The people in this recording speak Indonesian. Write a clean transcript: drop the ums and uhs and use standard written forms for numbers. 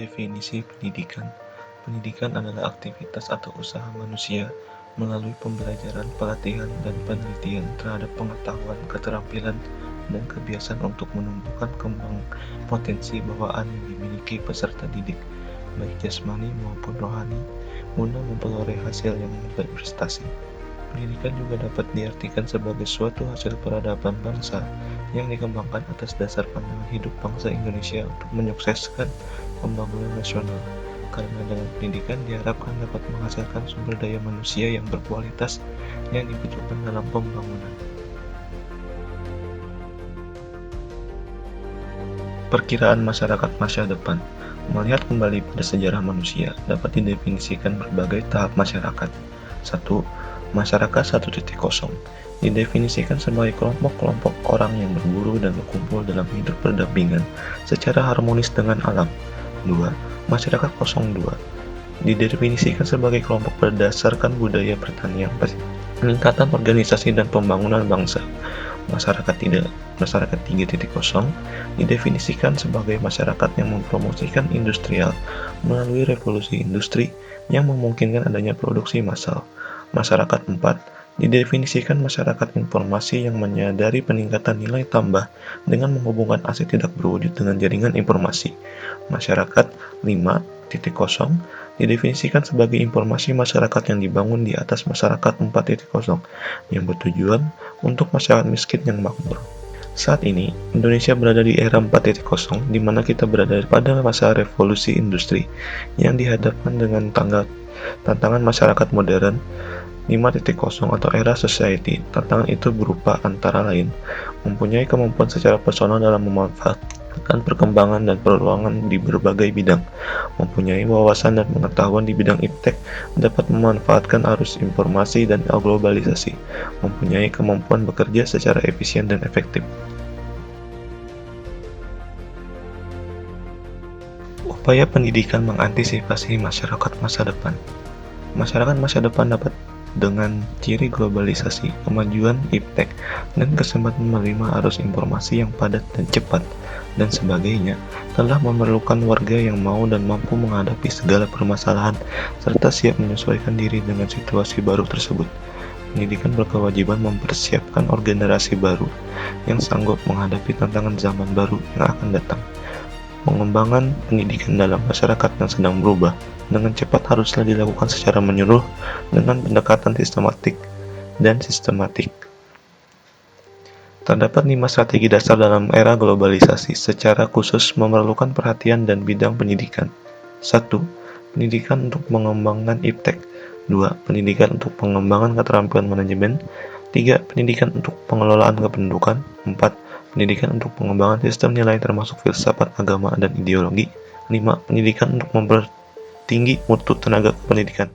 Definisi pendidikan. Pendidikan adalah aktivitas atau usaha manusia melalui pembelajaran, pelatihan, dan penelitian terhadap pengetahuan, keterampilan, dan kebiasaan untuk menumbuhkan kembang potensi bawaan yang dimiliki peserta didik, baik jasmani maupun rohani, guna memperoleh hasil yang berprestasi. Pendidikan juga dapat diartikan sebagai suatu hasil peradaban bangsa yang dikembangkan atas dasar pandangan hidup bangsa Indonesia untuk menyukseskan pembangunan nasional, karena dengan pendidikan diharapkan dapat menghasilkan sumber daya manusia yang berkualitas yang dibutuhkan dalam pembangunan. Perkiraan masyarakat masa depan. Melihat kembali pada sejarah manusia, dapat didefinisikan berbagai tahap masyarakat. 1. Masyarakat 1.0 didefinisikan sebagai kelompok-kelompok orang yang berburu dan berkumpul dalam hidup berdampingan secara harmonis dengan alam. 2. Masyarakat 02 didefinisikan sebagai kelompok berdasarkan budaya pertanian, peningkatan organisasi dan pembangunan bangsa. Masyarakat 3.0 didefinisikan sebagai masyarakat yang mempromosikan industrial melalui revolusi industri yang memungkinkan adanya produksi massal. Masyarakat 4 didefinisikan masyarakat informasi yang menyadari peningkatan nilai tambah dengan menghubungkan aset tidak berwujud dengan jaringan informasi. Masyarakat 5.0 didefinisikan sebagai informasi masyarakat yang dibangun di atas masyarakat 4.0 yang bertujuan untuk masyarakat miskin yang makmur. Saat ini, Indonesia berada di era 4.0 di mana kita berada pada masa revolusi industri yang dihadapkan dengan tantangan masyarakat modern 5.0 atau era society. Tantangan itu berupa antara lain mempunyai kemampuan secara personal dalam memanfaatkan perkembangan dan peluang di berbagai bidang, mempunyai wawasan dan pengetahuan di bidang iptek, dapat memanfaatkan arus informasi dan globalisasi, mempunyai kemampuan bekerja secara efisien dan efektif. Upaya pendidikan mengantisipasi masyarakat masa depan. Masyarakat masa depan dapat dengan ciri globalisasi, kemajuan iptek, dan kesempatan menerima arus informasi yang padat dan cepat, dan sebagainya, telah memerlukan warga yang mau dan mampu menghadapi segala permasalahan, serta siap menyesuaikan diri dengan situasi baru tersebut. Pendidikan berkewajiban mempersiapkan generasi baru yang sanggup menghadapi tantangan zaman baru yang akan datang. Pengembangan pendidikan dalam masyarakat yang sedang berubah dengan cepat haruslah dilakukan secara menyeluruh dengan pendekatan sistematik. Terdapat 5 strategi dasar dalam era globalisasi secara khusus memerlukan perhatian dan bidang pendidikan. 1. Pendidikan untuk mengembangkan iptek. 2. Pendidikan untuk pengembangan keterampilan manajemen. 3. Pendidikan untuk pengelolaan kependudukan. 4. Pendidikan untuk pengembangan sistem nilai termasuk filsafat, agama, dan ideologi. 5. Pendidikan untuk mempertinggi mutu tenaga pendidikan.